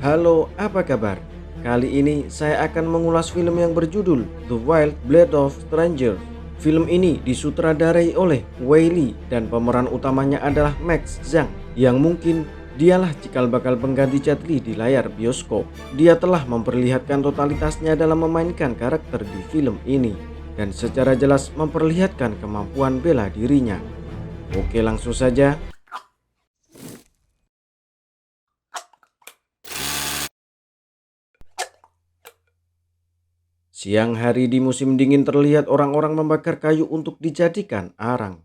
Halo, apa kabar? Kali ini saya akan mengulas film yang berjudul The Wild Blade of Strangers. Film ini disutradarai oleh Wei Li dan pemeran utamanya adalah Max Zhang yang mungkin dialah cikal bakal pengganti Jet Li di layar bioskop. Dia telah memperlihatkan totalitasnya dalam memainkan karakter di film ini dan secara jelas memperlihatkan kemampuan bela dirinya. Oke, langsung saja. Siang hari di musim dingin terlihat orang-orang membakar kayu untuk dijadikan arang.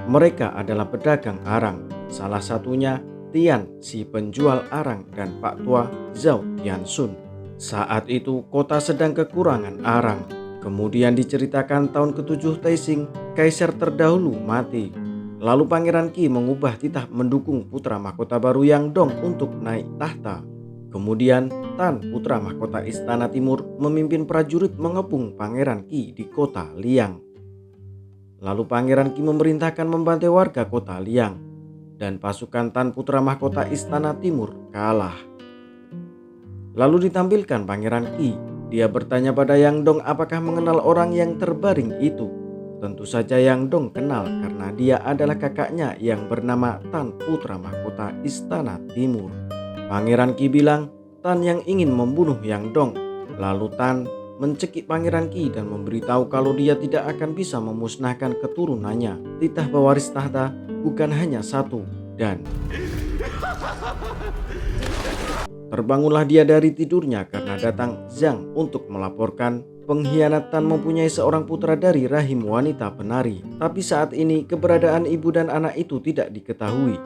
Mereka adalah pedagang arang, salah satunya Tian, si penjual arang, dan Pak Tua Zhao Tianxun. Saat itu kota sedang kekurangan arang. Kemudian diceritakan tahun ke-7 Taixing, kaisar terdahulu mati. Lalu Pangeran Qi mengubah titah mendukung putra mahkota baru Yang Dong untuk naik tahta. Kemudian Tan, putra mahkota Istana Timur, memimpin prajurit mengepung Pangeran Qi di kota Liang. Lalu Pangeran Qi memerintahkan membantai warga kota Liang, dan pasukan Tan, putra mahkota Istana Timur, kalah. Lalu ditampilkan Pangeran Qi. Dia bertanya pada Yang Dong apakah mengenal orang yang terbaring itu. Tentu saja Yang Dong kenal karena dia adalah kakaknya yang bernama Tan, putra mahkota Istana Timur. Pangeran Qi bilang Tan yang ingin membunuh Yang Dong. Lalu Tan mencekik Pangeran Qi dan memberitahu kalau dia tidak akan bisa memusnahkan keturunannya. Titah pewaris tahta bukan hanya satu, dan terbangunlah dia dari tidurnya karena datang Zhang untuk melaporkan pengkhianatan mempunyai seorang putra dari rahim wanita penari. Tapi saat ini keberadaan ibu dan anak itu tidak diketahui.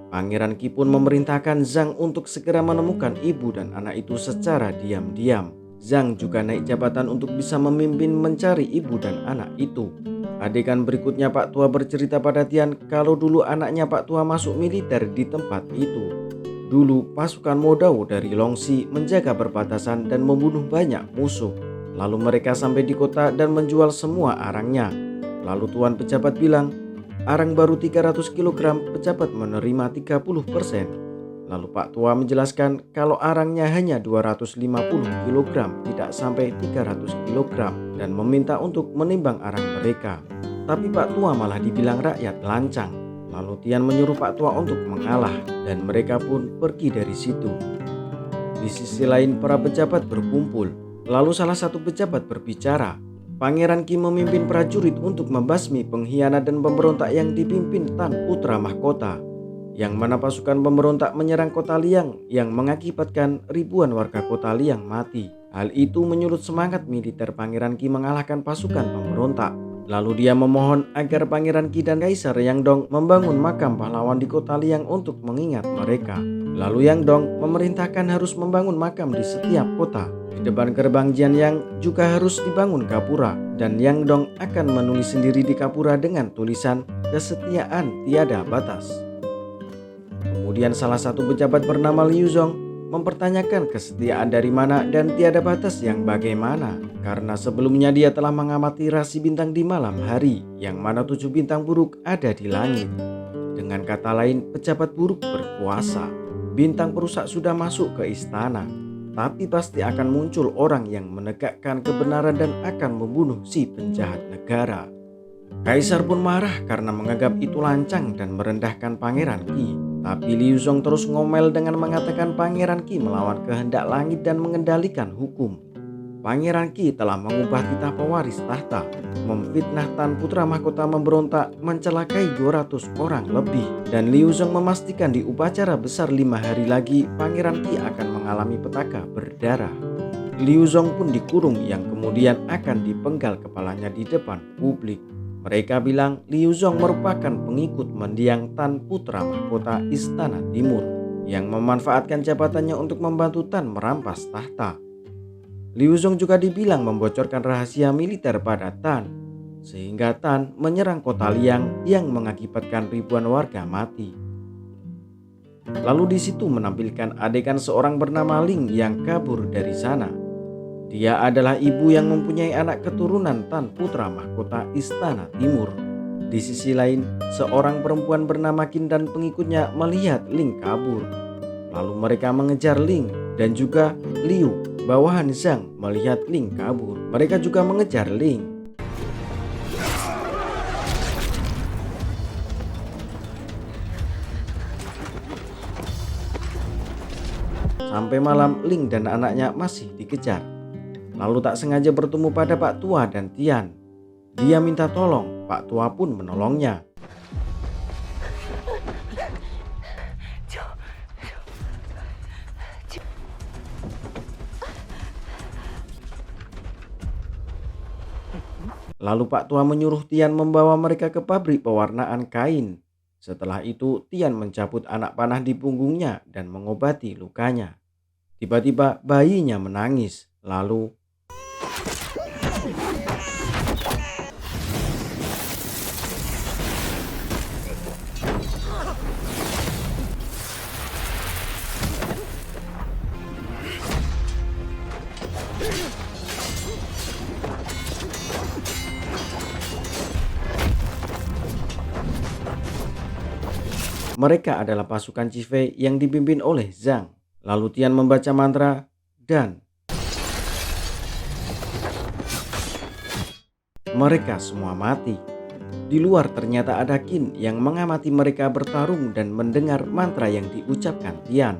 Pangeran Qi pun memerintahkan Zhang untuk segera menemukan ibu dan anak itu secara diam-diam. Zhang juga naik jabatan untuk bisa memimpin mencari ibu dan anak itu. Adegan berikutnya Pak Tua bercerita pada Tian kalau dulu anaknya Pak Tua masuk militer di tempat itu. Dulu pasukan Modao dari Longxi menjaga perbatasan dan membunuh banyak musuh. Lalu mereka sampai di kota dan menjual semua arangnya. Lalu tuan pejabat bilang, arang baru 300 kg, pejabat menerima 30%. Lalu Pak Tua menjelaskan kalau arangnya hanya 250 kg, tidak sampai 300 kg, dan meminta untuk menimbang arang mereka. Tapi Pak Tua malah dibilang rakyat lancang. Lalu Tian menyuruh Pak Tua untuk mengalah dan mereka pun pergi dari situ. Di sisi lain para pejabat berkumpul. Lalu salah satu pejabat berbicara. Pangeran Qi memimpin prajurit untuk membasmi pengkhianat dan pemberontak yang dipimpin Tan, putra mahkota. Yang mana pasukan pemberontak menyerang kota Liang yang mengakibatkan ribuan warga kota Liang mati. Hal itu menyulut semangat militer Pangeran Qi mengalahkan pasukan pemberontak. Lalu dia memohon agar Pangeran Qi dan Kaisar Yang Dong membangun makam pahlawan di kota Liang untuk mengingat mereka. Lalu Yang Dong memerintahkan harus membangun makam di setiap kota. Di depan gerbang Jianyang juga harus dibangun gapura, dan Yang Dong akan menulis sendiri di gapura dengan tulisan kesetiaan tiada batas. Kemudian salah satu pejabat bernama Liu Zong mempertanyakan kesetiaan dari mana dan tiada batas yang bagaimana, karena sebelumnya dia telah mengamati rasi bintang di malam hari, yang mana 7 bintang buruk ada di langit. Dengan kata lain, pejabat buruk berkuasa. Bintang perusak sudah masuk ke istana, tapi pasti akan muncul orang yang menegakkan kebenaran dan akan membunuh si penjahat negara. Kaisar pun marah karena menganggap itu lancang dan merendahkan Pangeran Qi. Tapi Liu Zong terus ngomel dengan mengatakan Pangeran Qi melawan kehendak langit dan mengendalikan hukum. Pangeran Qi telah mengubah titah pewaris tahta, memfitnah Tan, putra mahkota memberontak, mencelakai 200 orang lebih. Dan Liu Zong memastikan di upacara besar 5 hari lagi Pangeran Qi akan mengalami petaka berdarah. Liu Zong pun dikurung yang kemudian akan dipenggal kepalanya di depan publik. Mereka bilang Liu Zong merupakan pengikut mendiang Tan, putra mahkota Istana Timur, yang memanfaatkan jabatannya untuk membantu Tan merampas tahta. Liu Zong juga dibilang membocorkan rahasia militer pada Tan, sehingga Tan menyerang kota Liang yang mengakibatkan ribuan warga mati. Lalu di situ menampilkan adegan seorang bernama Ling yang kabur dari sana. Dia adalah ibu yang mempunyai anak keturunan Tan, putra mahkota Istana Timur. Di sisi lain, seorang perempuan bernama Qin dan pengikutnya melihat Ling kabur. Lalu mereka mengejar Ling dan juga Liu. Bawahan Zhang melihat Ling kabur. Mereka juga mengejar Ling. Sampai malam, Ling dan anaknya masih dikejar. Lalu tak sengaja bertemu pada Pak Tua dan Tian. Dia minta tolong, Pak Tua pun menolongnya. Lalu Pak Tua menyuruh Tian membawa mereka ke pabrik pewarnaan kain. Setelah itu Tian mencabut anak panah di punggungnya dan mengobati lukanya. Tiba-tiba bayinya menangis. Lalu mereka adalah pasukan Cifei yang dipimpin oleh Zhang. Lalu Tian membaca mantra dan mereka semua mati. Di luar ternyata ada Qin yang mengamati mereka bertarung dan mendengar mantra yang diucapkan Tian.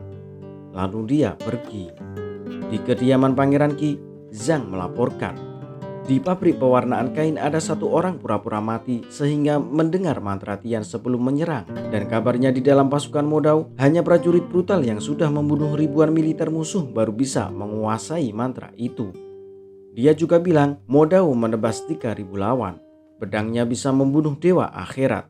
Lalu dia pergi. Di kediaman Pangeran Qi, Zhang melaporkan. Di pabrik pewarnaan kain ada satu orang pura-pura mati sehingga mendengar mantra Tian sebelum menyerang. Dan kabarnya di dalam pasukan Modao hanya prajurit brutal yang sudah membunuh ribuan militer musuh baru bisa menguasai mantra itu. Dia juga bilang Modao menebas 3.000 lawan. Pedangnya bisa membunuh dewa akhirat.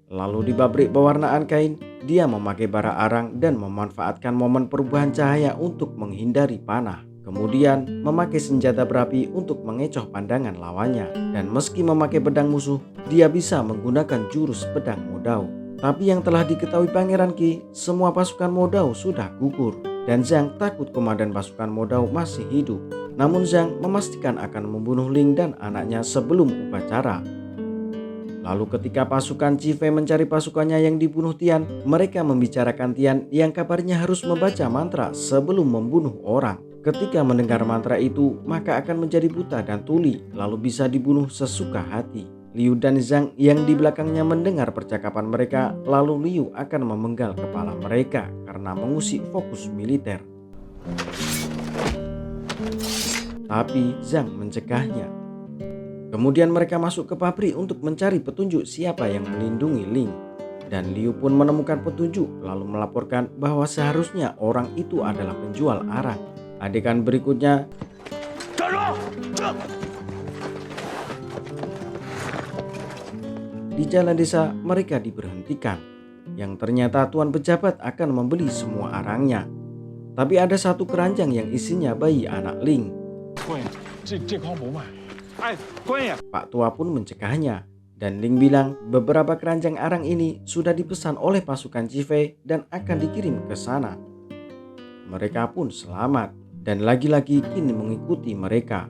Lalu di pabrik pewarnaan kain, dia memakai bara arang dan memanfaatkan momen perubahan cahaya untuk menghindari panah. Kemudian memakai senjata berapi untuk mengecoh pandangan lawannya. Dan meski memakai pedang musuh, dia bisa menggunakan jurus pedang Modao. Tapi yang telah diketahui Pangeran Qi, semua pasukan Modao sudah gugur. Dan Zhang takut komandan pasukan Modao masih hidup. Namun Zhang memastikan akan membunuh Ling dan anaknya sebelum upacara. Lalu ketika pasukan Cifei mencari pasukannya yang dibunuh Tian, mereka membicarakan Tian yang kabarnya harus membaca mantra sebelum membunuh orang. Ketika mendengar mantra itu, maka akan menjadi buta dan tuli, lalu bisa dibunuh sesuka hati. Liu dan Zhang yang di belakangnya mendengar percakapan mereka, lalu Liu akan memenggal kepala mereka karena mengusik fokus militer. Tapi Zhang mencegahnya. Kemudian mereka masuk ke pabrik untuk mencari petunjuk siapa yang melindungi Ling. Dan Liu pun menemukan petunjuk lalu melaporkan bahwa seharusnya orang itu adalah penjual arang. Adegan berikutnya, di jalan desa mereka diberhentikan. Yang ternyata tuan pejabat akan membeli semua arangnya. Tapi ada satu keranjang yang isinya bayi anak Ling. Pak Tua pun mencegahnya. Dan Ling bilang beberapa keranjang arang ini sudah dipesan oleh pasukan Cifei dan akan dikirim ke sana. Mereka pun selamat. Dan lagi-lagi Qin mengikuti mereka.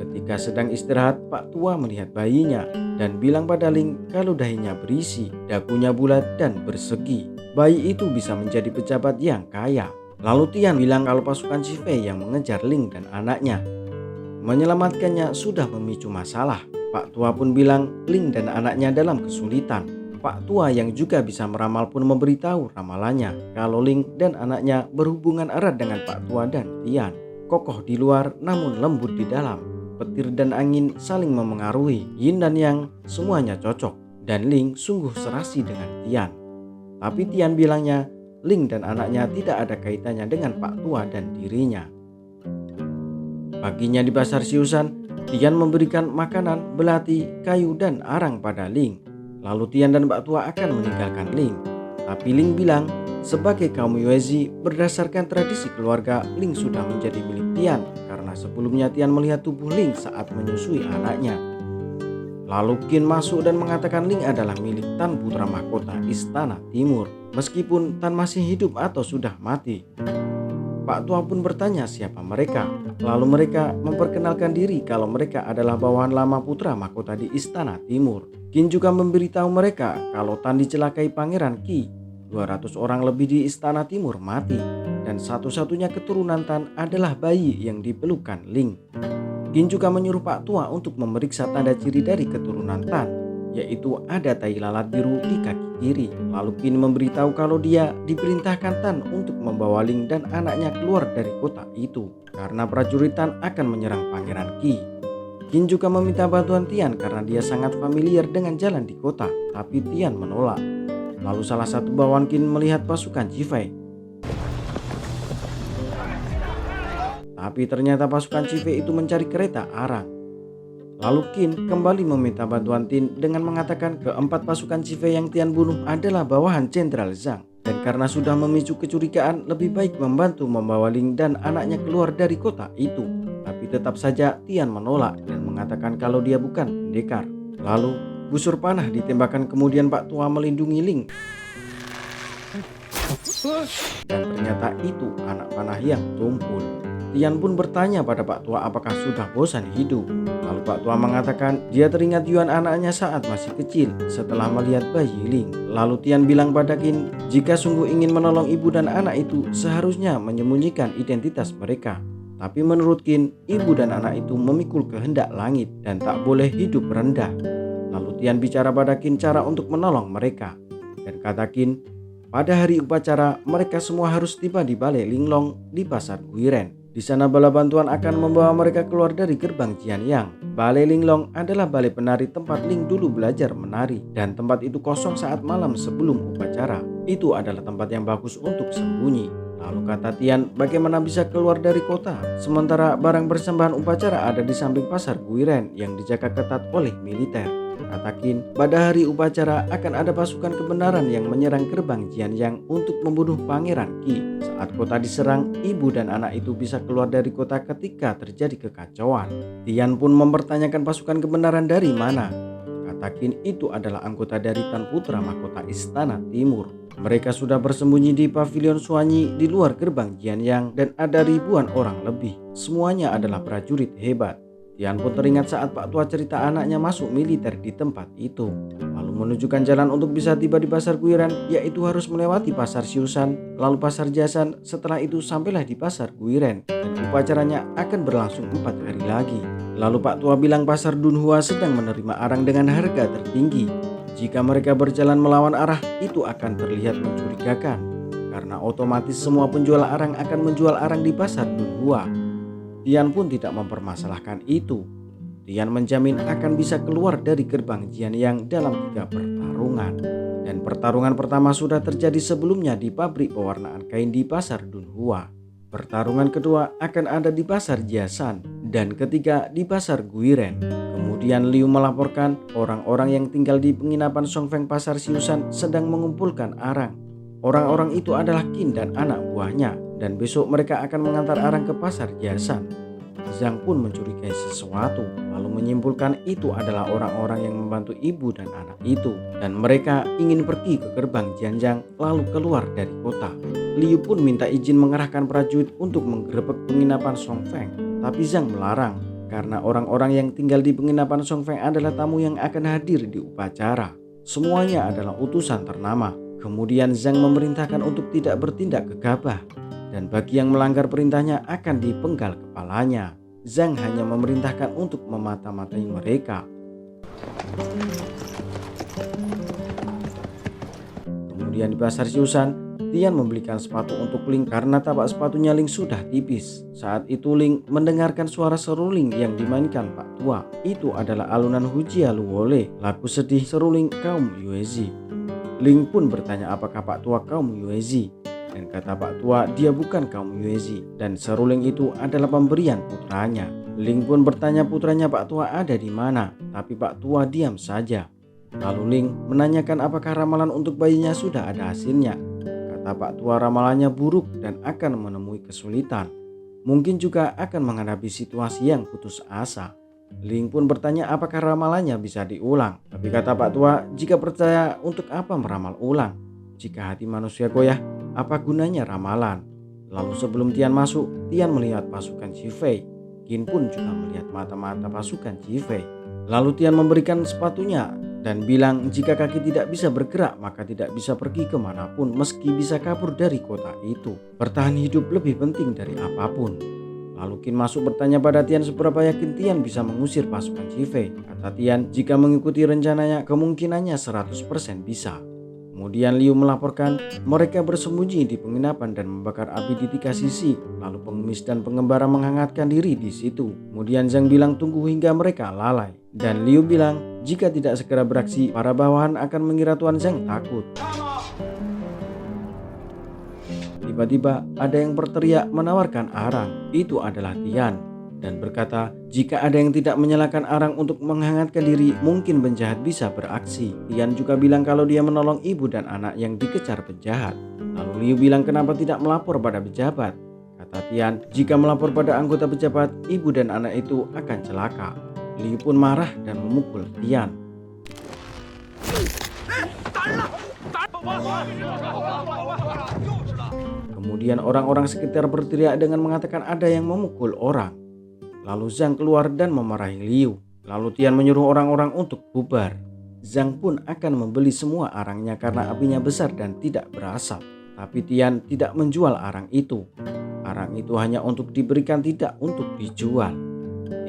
Ketika sedang istirahat, Pak Tua melihat bayinya dan bilang pada Ling kalau dahinya berisi, dagunya bulat dan bersegi. Bayi itu bisa menjadi pejabat yang kaya. Lalu Tian bilang kalau pasukan Cifei yang mengejar Ling dan anaknya. Menyelamatkannya sudah memicu masalah. Pak Tua pun bilang Ling dan anaknya dalam kesulitan. Pak Tua yang juga bisa meramal pun memberitahu ramalannya kalau Ling dan anaknya berhubungan erat dengan Pak Tua dan Tian. Kokoh di luar namun lembut di dalam. Petir dan angin saling memengaruhi. Yin dan Yang semuanya cocok. Dan Ling sungguh serasi dengan Tian. Tapi Tian bilangnya Ling dan anaknya tidak ada kaitannya dengan Pak Tua dan dirinya. Paginya di pasar Siusan, Tian memberikan makanan, belati, kayu dan arang pada Ling. Lalu Tian dan Pak Tua akan meninggalkan Ling. Tapi Ling bilang, sebagai kaum Yuezhi, berdasarkan tradisi keluarga, Ling sudah menjadi milik Tian karena sebelumnya Tian melihat tubuh Ling saat menyusui anaknya. Lalu Qin masuk dan mengatakan Ling adalah milik Tan, putra mahkota Istana Timur, meskipun Tan masih hidup atau sudah mati. Pak Tua pun bertanya siapa mereka. Lalu mereka memperkenalkan diri kalau mereka adalah bawahan lama putra mahkota di Istana Timur. Qin juga memberitahu mereka kalau Tan dicelakai Pangeran Qi. 200 orang lebih di Istana Timur mati, dan satu-satunya keturunan Tan adalah bayi yang dipelukan Ling. Qin juga menyuruh Pak Tua untuk memeriksa tanda ciri dari keturunan Tan, yaitu ada tai lalat biru di kaki kiri. Lalu Qin memberitahu kalau dia diperintahkan Tan untuk membawa Ling dan anaknya keluar dari kota itu karena prajurit Tan akan menyerang Pangeran Qi. Qin juga meminta bantuan Tian karena dia sangat familiar dengan jalan di kota, tapi Tian menolak. Lalu salah satu bawahan Qin melihat pasukan Chifei, tapi ternyata pasukan Chifei itu mencari kereta arang. Lalu Qin kembali meminta bantuan Tin dengan mengatakan keempat pasukan Chifei yang Tian bunuh adalah bawahan Jenderal Zhang. Dan karena sudah memicu kecurigaan, lebih baik membantu membawa Ling dan anaknya keluar dari kota itu. Tapi tetap saja Tian menolak dan mengatakan kalau dia bukan pendekar. Lalu busur panah ditembakkan, kemudian Pak Tua melindungi Ling. Dan ternyata itu anak panah yang tumpul. Tian pun bertanya pada Pak Tua apakah sudah bosan hidup. Lalu Pak Tua mengatakan dia teringat Yuan anaknya saat masih kecil setelah melihat bayi Ling. Lalu Tian bilang pada Qin, jika sungguh ingin menolong ibu dan anak itu seharusnya menyembunyikan identitas mereka. Tapi menurut Qin, ibu dan anak itu memikul kehendak langit dan tak boleh hidup rendah. Lalu Tian bicara pada Qin cara untuk menolong mereka. Dan kata Qin, pada hari upacara mereka semua harus tiba di Balai Linglong di Pasar Guiren. Di sana bala bantuan akan membawa mereka keluar dari gerbang Jianyang. Balai Linglong adalah balai penari tempat Ling dulu belajar menari, dan tempat itu kosong saat malam sebelum upacara. Itu adalah tempat yang bagus untuk sembunyi. Lalu kata Tian, bagaimana bisa keluar dari kota sementara barang persembahan upacara ada di samping Pasar Guiren yang dijaga ketat oleh militer. Kata Qin, pada hari upacara akan ada pasukan kebenaran yang menyerang gerbang Jianyang untuk membunuh Pangeran Qi. Saat kota diserang, ibu dan anak itu bisa keluar dari kota ketika terjadi kekacauan. Tian pun mempertanyakan pasukan kebenaran dari mana. Kata Qin, itu adalah anggota dari Tan Putra Mahkota Istana Timur. Mereka sudah bersembunyi di pavilion Suanyi di luar gerbang Jianyang dan ada ribuan orang lebih. Semuanya adalah prajurit hebat. Tian pun teringat saat Pak Tua cerita anaknya masuk militer di tempat itu. Lalu menunjukkan jalan untuk bisa tiba di Pasar Guiren, yaitu harus melewati Pasar Siusan, lalu Pasar Jasan, setelah itu sampailah di Pasar Guiren. Dan upacaranya akan berlangsung 4 hari lagi. Lalu Pak Tua bilang Pasar Dunhua sedang menerima arang dengan harga tertinggi. Jika mereka berjalan melawan arah, itu akan terlihat mencurigakan, karena otomatis semua penjual arang akan menjual arang di Pasar Dunhua. Tian pun tidak mempermasalahkan itu. Tian menjamin akan bisa keluar dari gerbang Jianyang dalam 3 pertarungan. Dan pertarungan pertama sudah terjadi sebelumnya di pabrik pewarnaan kain di Pasar Dunhua. Pertarungan kedua akan ada di Pasar Jiasan dan ketiga di Pasar Guiren. Kemudian Liu melaporkan orang-orang yang tinggal di penginapan Songfeng Pasar Siusan sedang mengumpulkan arang. Orang-orang itu adalah Qin dan anak buahnya, dan besok mereka akan mengantar arang ke Pasar Jiasan. Zhang pun mencurigai sesuatu, lalu menyimpulkan itu adalah orang-orang yang membantu ibu dan anak itu, dan mereka ingin pergi ke gerbang Jianyang lalu keluar dari kota. Liu pun minta izin mengerahkan prajurit untuk menggerebek penginapan Songfeng, tapi Zhang melarang karena orang-orang yang tinggal di penginapan Songfeng adalah tamu yang akan hadir di upacara. Semuanya adalah utusan ternama. Kemudian Zhang memerintahkan untuk tidak bertindak gegabah, dan bagi yang melanggar perintahnya akan dipenggal kepalanya. Zhang hanya memerintahkan untuk memata-matai mereka. Kemudian di Pasar Siusan, Tian membelikan sepatu untuk Ling karena tapak sepatunya Ling sudah tipis. Saat itu Ling mendengarkan suara seruling yang dimainkan Pak Tua. Itu adalah alunan Hujia Luole, lagu sedih seruling kaum Yuezhi. Ling pun bertanya apakah Pak Tua kaum Yuezhi, dan kata Pak Tua dia bukan kaum Yuezhi dan seruling itu adalah pemberian putranya. Ling pun bertanya putranya Pak Tua ada di mana, tapi Pak Tua diam saja. Lalu Ling menanyakan apakah ramalan untuk bayinya sudah ada hasilnya. Kata Pak Tua ramalannya buruk dan akan menemui kesulitan. Mungkin juga akan menghadapi situasi yang putus asa. Ling pun bertanya apakah ramalannya bisa diulang. Tapi kata Pak Tua, jika percaya untuk apa meramal ulang? Jika hati manusia goyah, apa gunanya ramalan? Lalu sebelum Tian masuk, Tian melihat pasukan Chifei. Qin pun juga melihat mata-mata pasukan Chifei. Lalu Tian memberikan sepatunya dan bilang jika kaki tidak bisa bergerak maka tidak bisa pergi kemanapun meski bisa kabur dari kota itu. Bertahan hidup lebih penting dari apapun. Lalu Qin masuk bertanya pada Tian seberapa yakin Tian bisa mengusir pasukan Chifei. Kata Tian, jika mengikuti rencananya kemungkinannya 100% bisa. Kemudian Liu melaporkan mereka bersembunyi di penginapan dan membakar api di 3 sisi. Lalu pengemis dan pengembara menghangatkan diri di situ. Kemudian Zhang bilang tunggu hingga mereka lalai. Dan Liu bilang jika tidak segera beraksi para bawahan akan mengira Tuan Zhang takut. Tiba-tiba ada yang berteriak menawarkan arang. Itu adalah Tian dan berkata jika ada yang tidak menyalakan arang untuk menghangatkan diri mungkin penjahat bisa beraksi. Tian juga bilang kalau dia menolong ibu dan anak yang dikejar penjahat. Lalu Liu bilang kenapa tidak melapor pada pejabat. Kata Tian jika melapor pada anggota pejabat ibu dan anak itu akan celaka. Liu pun marah dan memukul Tian. Kemudian orang-orang sekitar berteriak dengan mengatakan ada yang memukul orang. Lalu Zhang keluar dan memarahi Liu. Lalu Tian menyuruh orang-orang untuk bubar. Zhang pun akan membeli semua arangnya karena apinya besar dan tidak berasap. Tapi Tian tidak menjual arang itu. Arang itu hanya untuk diberikan, tidak untuk dijual.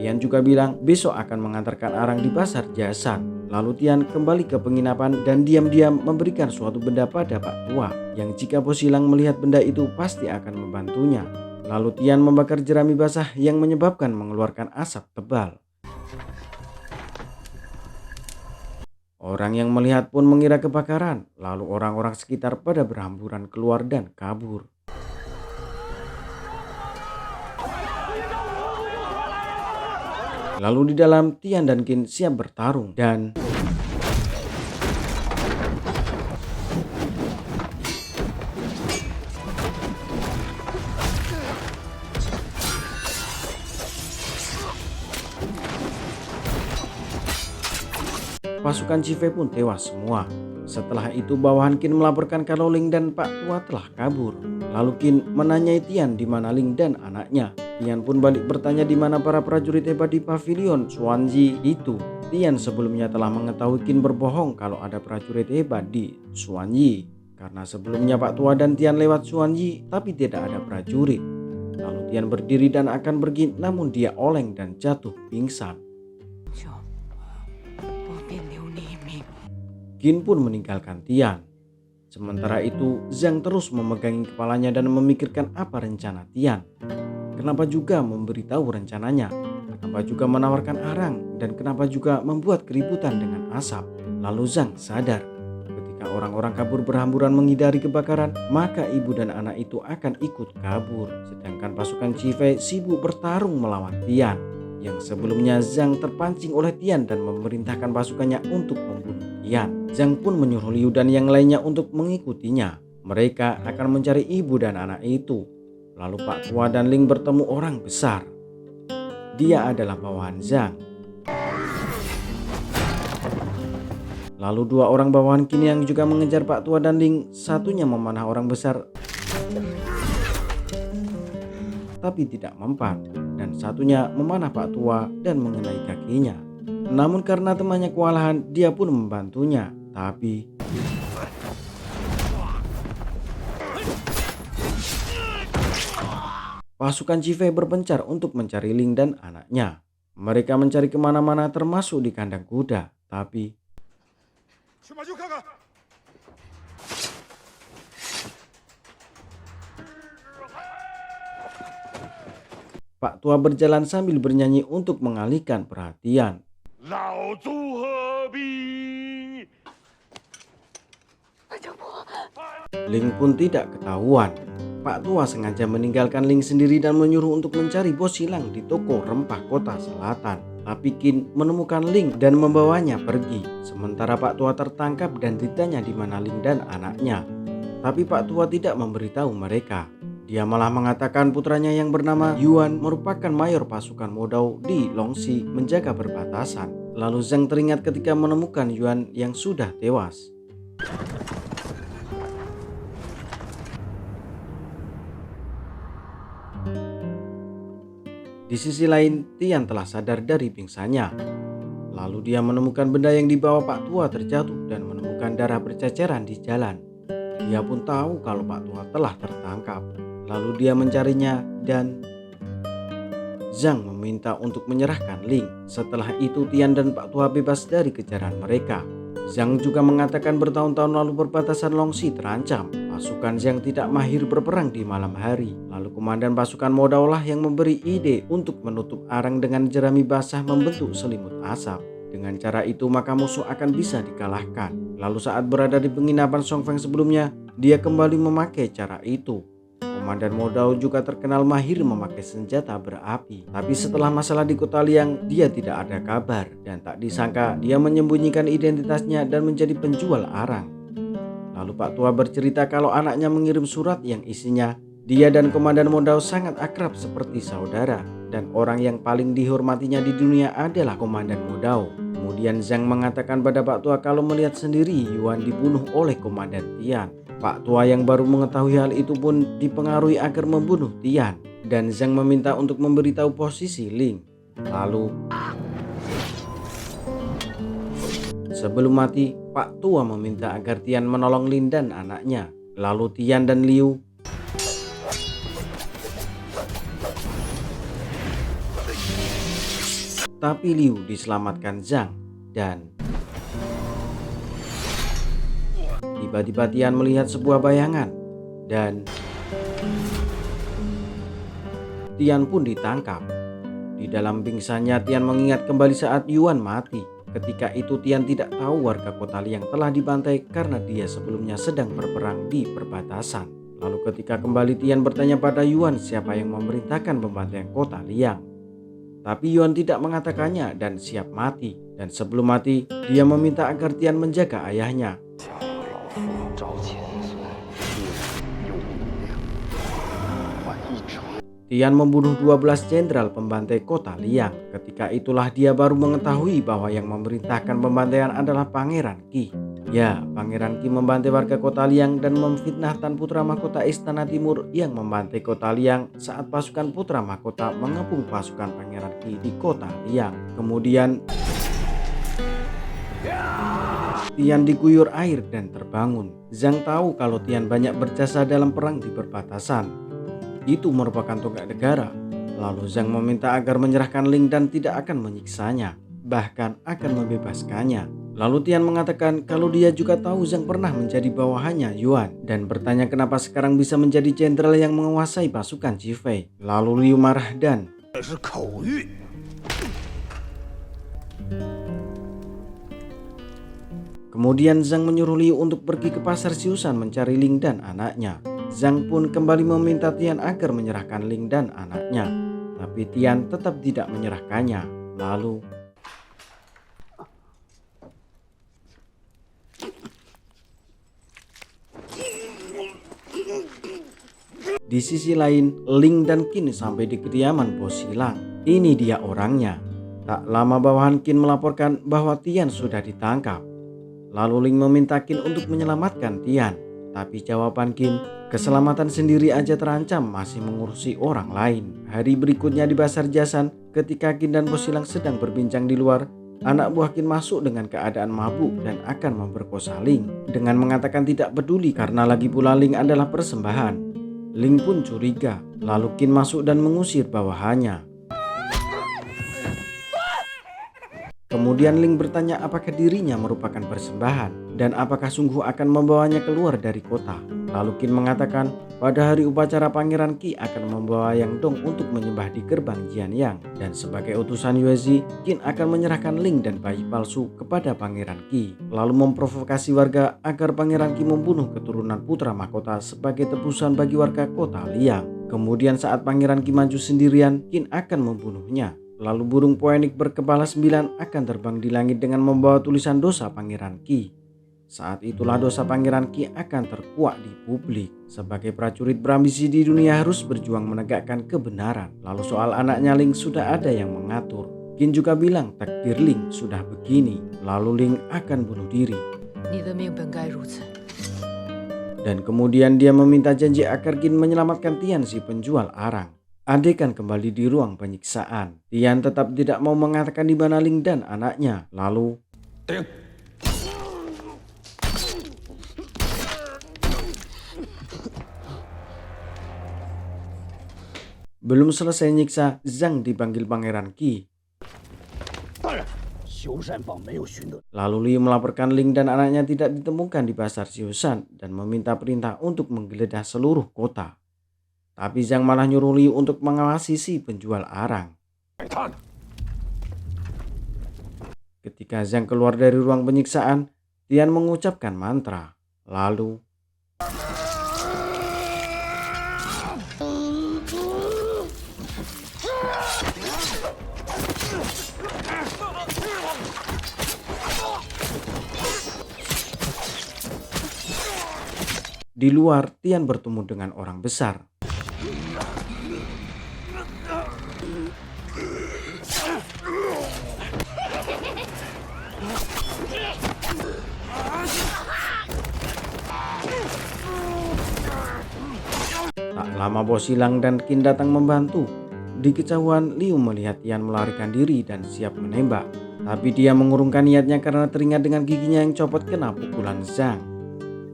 Tian juga bilang besok akan mengantarkan arang di pasar jasad. Lalu Tian kembali ke penginapan dan diam-diam memberikan suatu benda pada Pak Tua yang jika bos hilang melihat benda itu pasti akan membantunya. Lalu Tian membakar jerami basah yang menyebabkan mengeluarkan asap tebal. Orang yang melihat pun mengira kebakaran. Lalu orang-orang sekitar pada berhamburan keluar dan kabur. Lalu di dalam Tian dan Qin siap bertarung dan pasukan Chifei pun tewas semua. Setelah itu bawahan Qin melaporkan kalau Ling dan Pak Tua telah kabur. Lalu Qin menanyai Tian di mana Ling dan anaknya. Tian pun balik bertanya di mana para prajurit hebat di pavilion Xuanji itu. Tian sebelumnya telah mengetahui Qin berbohong kalau ada prajurit hebat di Xuanji. Karena sebelumnya Pak Tua dan Tian lewat Xuanji tapi tidak ada prajurit. Lalu Tian berdiri dan akan pergi namun dia oleng dan jatuh pingsan. Qin pun meninggalkan Tian. Sementara itu Zhang terus memegangi kepalanya dan memikirkan apa rencana Tian. Kenapa juga memberitahu rencananya? Kenapa juga menawarkan arang? Dan kenapa juga membuat keributan dengan asap? Lalu Zhang sadar. Ketika orang-orang kabur berhamburan menghindari kebakaran, maka ibu dan anak itu akan ikut kabur. Sedangkan pasukan Chifei sibuk bertarung melawan Tian. Yang sebelumnya Zhang terpancing oleh Tian dan memerintahkan pasukannya untuk membunuh Tian. Zhang pun menyuruh Liu dan yang lainnya untuk mengikutinya. Mereka akan mencari ibu dan anak itu. Lalu Pak Tua dan Ling bertemu orang besar. Dia adalah bawahan Zhang. Lalu dua orang bawahan Qin yang juga mengejar Pak Tua dan Ling, satunya memanah orang besar tapi tidak mempan, dan satunya memanah Pak Tua dan mengenai kakinya. Namun karena temannya kewalahan, dia pun membantunya. Tapi pasukan Chifei berpencar untuk mencari Ling dan anaknya. Mereka mencari kemana-mana termasuk di kandang kuda. Tapi Pak Tua berjalan sambil bernyanyi untuk mengalihkan perhatian. Ling pun tidak ketahuan. Pak Tua sengaja meninggalkan Ling sendiri dan menyuruh untuk mencari bos hilang di toko rempah kota selatan. Tapi Qin menemukan Ling dan membawanya pergi. Sementara Pak Tua tertangkap dan ditanya di mana Ling dan anaknya. Tapi Pak Tua tidak memberitahu mereka. Dia malah mengatakan putranya yang bernama Yuan merupakan mayor pasukan Modao di Longxi menjaga perbatasan. Lalu Zhang teringat ketika menemukan Yuan yang sudah tewas. Di sisi lain, Tian telah sadar dari pingsannya. Lalu dia menemukan benda yang dibawa Pak Tua terjatuh dan menemukan darah berceceran di jalan. Dia pun tahu kalau Pak Tua telah tertangkap. Lalu dia mencarinya dan Zhang meminta untuk menyerahkan Ling. Setelah itu Tian dan Pak Tua bebas dari kejaran mereka. Zhang juga mengatakan bertahun-tahun lalu perbatasan Longxi terancam. Pasukan Zhang tidak mahir berperang di malam hari. Lalu komandan pasukan Modao lah yang memberi ide untuk menutup arang dengan jerami basah membentuk selimut asap. Dengan cara itu maka musuh akan bisa dikalahkan. Lalu saat berada di penginapan Song Feng sebelumnya, dia kembali memakai cara itu. Komandan Modao juga terkenal mahir memakai senjata berapi. Tapi setelah masalah di Kota Liang, dia tidak ada kabar. Dan tak disangka dia menyembunyikan identitasnya dan menjadi penjual arang. Lalu Pak Tua bercerita kalau anaknya mengirim surat yang isinya dia dan Komandan Modao sangat akrab seperti saudara. Dan orang yang paling dihormatinya di dunia adalah Komandan Modao. Kemudian Zhang mengatakan pada Pak Tua kalau melihat sendiri Yuan dibunuh oleh Komandan Tian. Pak Tua yang baru mengetahui hal itu pun dipengaruhi agar membunuh Tian. Dan Zhang meminta untuk memberitahu posisi Ling. Lalu sebelum mati, Pak Tua meminta agar Tian menolong Lin dan anaknya. Lalu Tian dan Liu tapi Liu diselamatkan Zhang dan tiba-tiba Tian melihat sebuah bayangan dan Tian pun ditangkap. Di dalam pingsannya Tian mengingat kembali saat Yuan mati. Ketika itu Tian tidak tahu warga Kota Liang telah dibantai karena dia sebelumnya sedang berperang di perbatasan. Lalu ketika kembali Tian bertanya pada Yuan siapa yang memerintahkan pembantaian Kota Liang. Tapi Yuan tidak mengatakannya dan siap mati. Dan sebelum mati, dia meminta agar Tian menjaga ayahnya. Tian membunuh 12 jenderal pembantai Kota Liang. Ketika itulah dia baru mengetahui bahwa yang memerintahkan pembantaian adalah Pangeran Qi. Ya, Pangeran Qi membantai warga Kota Liang dan memfitnah Tan Putra Mahkota Istana Timur yang membantai Kota Liang saat pasukan Putra Mahkota mengepung pasukan Pangeran Qi di Kota Liang. Kemudian Tian diguyur air dan terbangun. Zhang tahu kalau Tian banyak berjasa dalam perang di perbatasan. Itu merupakan tonggak negara. Lalu Zhang meminta agar menyerahkan Ling dan tidak akan menyiksanya, bahkan akan membebaskannya. Lalu Tian mengatakan kalau dia juga tahu Zhang pernah menjadi bawahannya Yuan dan bertanya kenapa sekarang bisa menjadi jenderal yang menguasai pasukan Jifei. Lalu Liu marah dan kemudian Zhang menyuruh Liu untuk pergi ke pasar Siusan mencari Ling dan anaknya. Zhang pun kembali meminta Tian agar menyerahkan Ling dan anaknya. Tapi Tian tetap tidak menyerahkannya. Lalu di sisi lain, Ling dan Qin sampai di kediaman Bos Silang. Ini dia orangnya. Tak lama bawahan Qin melaporkan bahwa Tian sudah ditangkap. Lalu Ling meminta Qin untuk menyelamatkan Tian. Tapi jawaban Qin, keselamatan sendiri aja terancam masih mengurusi orang lain. Hari berikutnya di Pasar Jasan, ketika Qin dan Bos Silang sedang berbincang di luar, anak buah Qin masuk dengan keadaan mabuk dan akan memperkosa Ling. Dengan mengatakan tidak peduli karena lagi pula Ling adalah persembahan. Ling pun curiga, lalu Qin masuk dan mengusir bawahannya. Kemudian Ling bertanya apakah dirinya merupakan persembahan dan apakah sungguh akan membawanya keluar dari kota. Lalu Qin mengatakan pada hari upacara Pangeran Qi akan membawa Yang Dong untuk menyembah di gerbang Jianyang. Dan sebagai utusan Yuezi, Qin akan menyerahkan Ling dan bayi palsu kepada Pangeran Qi. Lalu memprovokasi warga agar Pangeran Qi membunuh keturunan putra mahkota sebagai tebusan bagi warga Kota Liang. Kemudian saat Pangeran Qi maju sendirian, Qin akan membunuhnya. Lalu burung Phoenix berkepala 9 akan terbang di langit dengan membawa tulisan dosa Pangeran Qi. Saat itulah dosa Pangeran Qi akan terkuak di publik. Sebagai prajurit berambisi di dunia harus berjuang menegakkan kebenaran. Lalu soal anaknya Ling sudah ada yang mengatur. Qin juga bilang takdir Ling sudah begini. Lalu Ling akan bunuh diri. Dan kemudian dia meminta janji agar Qin menyelamatkan Tian si penjual arang. Adegan kembali di ruang penyiksaan. Tian tetap tidak mau mengatakan di mana Ling dan anaknya. Lalu belum selesai nyiksa, Zhang dipanggil Pangeran Qi. 大人，修善坊没有寻得。 Lalu Liu melaporkan Ling dan anaknya tidak ditemukan di pasar Xiushan dan meminta perintah untuk menggeledah seluruh kota. Tapi Zhang malah nyuruh Liu untuk mengawasi si penjual arang. 摆摊。 Ketika Zhang keluar dari ruang penyiksaan, Tian mengucapkan mantra. Lalu di luar, Tian bertemu dengan orang besar. Tak lama bos hilang dan Qin datang membantu. Di kejauhan, Liu melihat Tian melarikan diri dan siap menembak. Tapi dia mengurungkan niatnya karena teringat dengan giginya yang copot kena pukulan Zhang.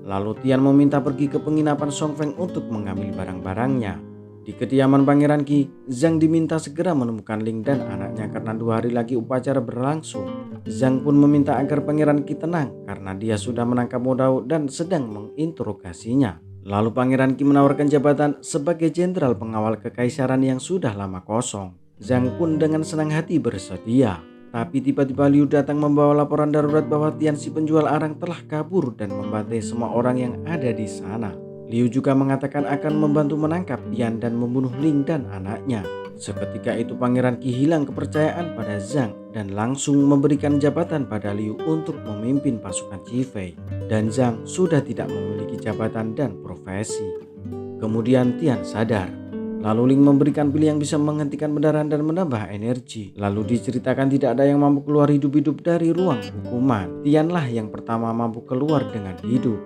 Lalu Tian meminta pergi ke penginapan Song Feng untuk mengambil barang-barangnya. Di kediaman Pangeran Qi, Zhang diminta segera menemukan Ling dan anaknya karena 2 hari lagi upacara berlangsung. Zhang pun meminta agar Pangeran Qi tenang karena dia sudah menangkap Modao dan sedang menginterogasinya. Lalu Pangeran Qi menawarkan jabatan sebagai jenderal pengawal kekaisaran yang sudah lama kosong. Zhang pun dengan senang hati bersedia. Tapi tiba-tiba Liu datang membawa laporan darurat bahwa Tian si penjual arang telah kabur dan membantai semua orang yang ada di sana. Liu juga mengatakan akan membantu menangkap Tian dan membunuh Ling dan anaknya. Seketika itu Pangeran Qi hilang kepercayaan pada Zhang dan langsung memberikan jabatan pada Liu untuk memimpin pasukan Qifei. Dan Zhang sudah tidak memiliki jabatan dan profesi. Kemudian Tian sadar. Lalu Ling memberikan pil yang bisa menghentikan pendarahan dan menambah energi. Lalu diceritakan tidak ada yang mampu keluar hidup-hidup dari ruang hukuman. Tianlah yang pertama mampu keluar dengan hidup.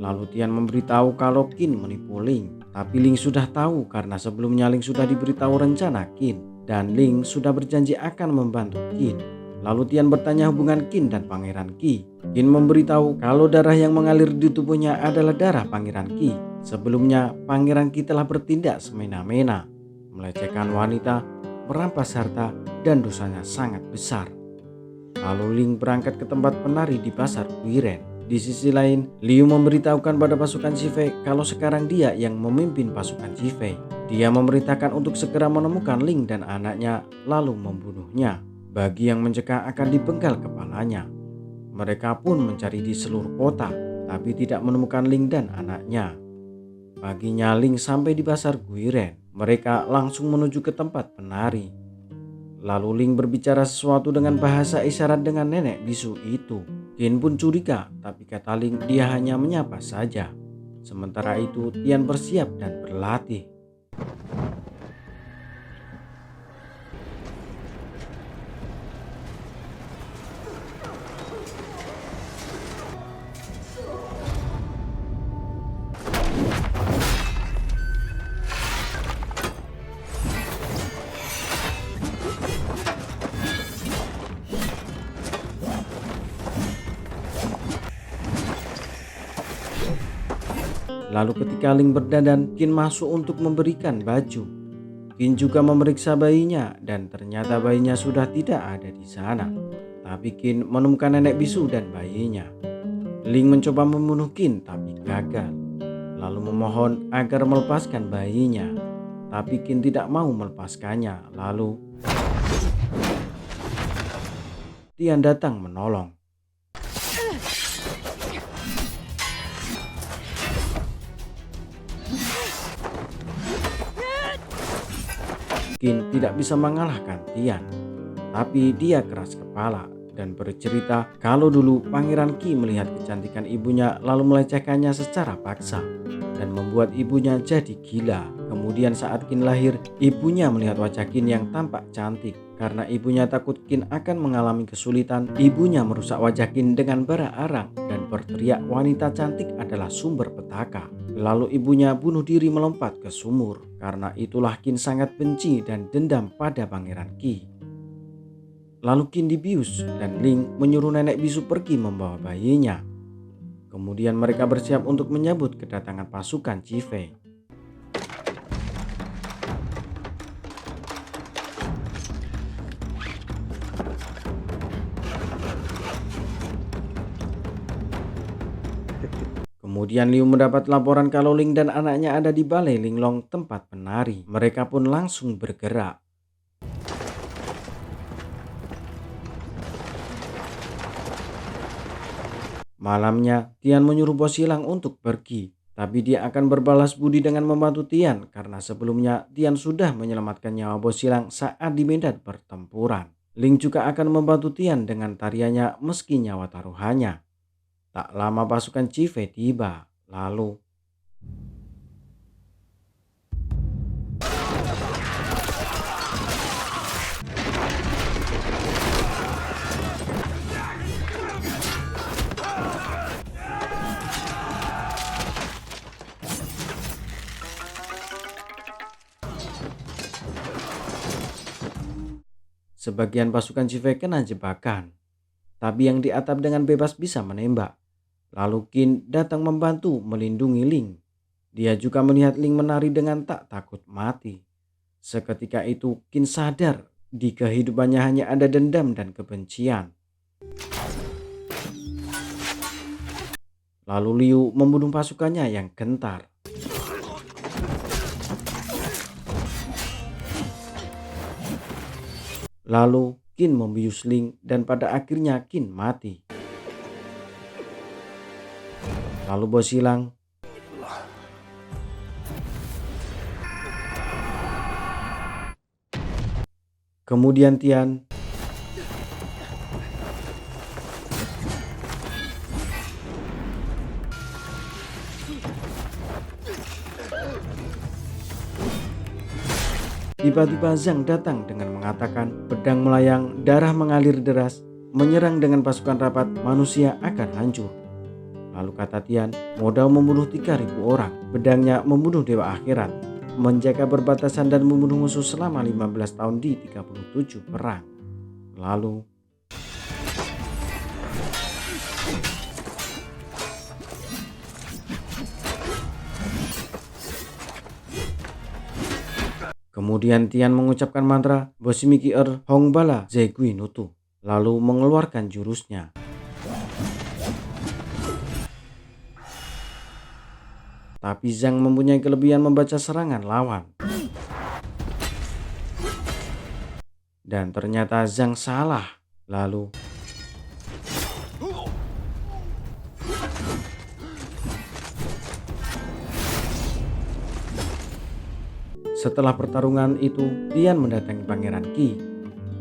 Lalu Tian memberitahu kalau Qin menipu Ling. Tapi Ling sudah tahu karena sebelumnya Ling sudah diberitahu rencana Qin. Dan Ling sudah berjanji akan membantu Qin. Lalu Tian bertanya hubungan Qin dan Pangeran Qi. Qin memberitahu kalau darah yang mengalir di tubuhnya adalah darah Pangeran Qi. Sebelumnya Pangeran Qi telah bertindak semena-mena, melecehkan wanita, merampas harta, dan dosanya sangat besar. Lalu Ling berangkat ke tempat penari di pasar Guiren. Di sisi lain, Liu memberitahukan pada pasukan Qifei kalau sekarang dia yang memimpin pasukan Qifei. Dia memerintahkan untuk segera menemukan Ling dan anaknya lalu membunuhnya. Bagi yang mencegah akan dipenggal kepalanya. Mereka pun mencari di seluruh kota, tapi tidak menemukan Ling dan anaknya. Paginya Ling sampai di pasar Guiren. Mereka langsung menuju ke tempat penari. Lalu Ling berbicara sesuatu dengan bahasa isyarat dengan nenek bisu itu. Qin pun curiga, tapi kata Ling dia hanya menyapa saja. Sementara itu Tian bersiap dan berlatih. Lalu ketika Ling berdandan, Qin masuk untuk memberikan baju. Qin juga memeriksa bayinya dan ternyata bayinya sudah tidak ada di sana. Tapi Qin menemukan nenek bisu dan bayinya. Ling mencoba membunuh Qin tapi gagal. Lalu memohon agar melepaskan bayinya. Tapi Qin tidak mau melepaskannya. Lalu Tian datang menolong. Qin tidak bisa mengalahkan Tian, tapi dia keras kepala dan bercerita kalau dulu Pangeran Qi melihat kecantikan ibunya lalu melecehkannya secara paksa dan membuat ibunya jadi gila. Kemudian saat Qin lahir, ibunya melihat wajah Qin yang tampak cantik. Karena ibunya takut Qin akan mengalami kesulitan, ibunya merusak wajah Qin dengan bara arang dan berteriak wanita cantik adalah sumber petaka. Lalu ibunya bunuh diri melompat ke sumur. Karena itulah Qin sangat benci dan dendam pada Pangeran Qi. Lalu Qin dibius dan Ling menyuruh nenek bisu pergi membawa bayinya. Kemudian mereka bersiap untuk menyambut kedatangan pasukan Qi Fei. Kemudian Liu mendapat laporan kalau Ling dan anaknya ada di balai Linglong, tempat penari. Mereka pun langsung bergerak. Malamnya, Tian menyuruh Bos Silang untuk pergi. Tapi dia akan berbalas budi dengan membantu Tian karena sebelumnya Tian sudah menyelamatkan nyawa Bos Silang saat di medan pertempuran. Ling juga akan membantu Tian dengan tariannya meski nyawa taruhannya. Tak lama pasukan Qi Fei tiba, lalu sebagian pasukan Qi Fei kena jebakan. Tapi yang di atap dengan bebas bisa menembak. Lalu Qin datang membantu melindungi Ling. Dia juga melihat Ling menari dengan tak takut mati. Seketika itu Qin sadar di kehidupannya hanya ada dendam dan kebencian. Lalu Liu membunuh pasukannya yang gentar. Lalu Qin membius Ling dan pada akhirnya Qin mati. Lalu Bos Silang kemudian Tian tiba-tiba Zhang datang dengan mengatakan pedang melayang, darah mengalir deras, menyerang dengan pasukan rapat, manusia akan hancur. Lalu kata Tian, modal membunuh 3.000 orang, pedangnya membunuh dewa akhirat, menjaga perbatasan dan membunuh musuh selama 15 tahun di 37 perang. Lalu kemudian Tian mengucapkan mantra Bosimiki Hongbala Zegui Nutu, lalu mengeluarkan jurusnya. Tapi Zhang mempunyai kelebihan membaca serangan lawan. Dan ternyata Zhang salah. Lalu setelah pertarungan itu, Tian mendatangi Pangeran Qi.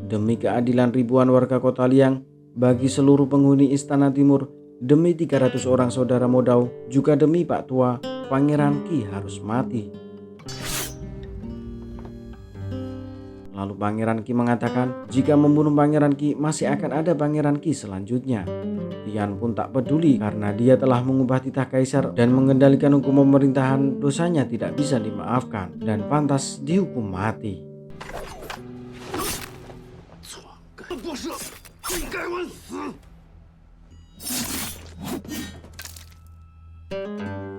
Demi keadilan ribuan warga kota Liang, bagi seluruh penghuni Istana Timur, demi 300 orang saudara Modao, juga demi Pak Tua, Pangeran Qi harus mati. Lalu Pangeran Qi mengatakan jika membunuh Pangeran Qi masih akan ada Pangeran Qi selanjutnya. Tian pun tak peduli karena dia telah mengubah titah kaisar dan mengendalikan hukum pemerintahan, dosanya tidak bisa dimaafkan dan pantas dihukum mati.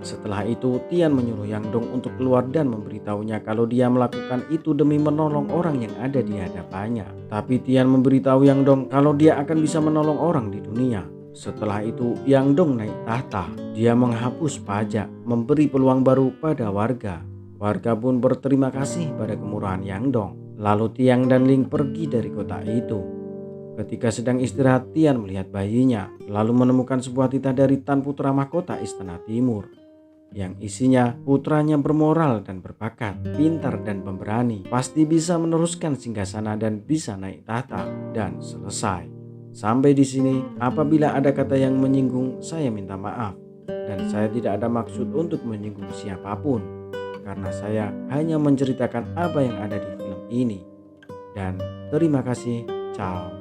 Setelah itu Tian menyuruh Yang Dong untuk keluar dan memberitahunya kalau dia melakukan itu demi menolong orang yang ada di hadapannya. Tapi Tian memberitahu Yang Dong kalau dia akan bisa menolong orang di dunia. Setelah itu Yang Dong naik tahta. Dia menghapus pajak, memberi peluang baru pada warga. Warga pun berterima kasih pada kemurahan Yang Dong. Lalu Tian dan Ling pergi dari kota itu. Ketika sedang istirahat, Tian melihat bayinya, lalu menemukan sebuah titah dari Tan Putra Mahkota Istana Timur, yang isinya putranya bermoral dan berbakat, pintar dan pemberani, pasti bisa meneruskan singgasana dan bisa naik tahta, dan selesai. Sampai di sini, apabila ada kata yang menyinggung, saya minta maaf, dan saya tidak ada maksud untuk menyinggung siapapun, karena saya hanya menceritakan apa yang ada di film ini. Dan terima kasih, ciao.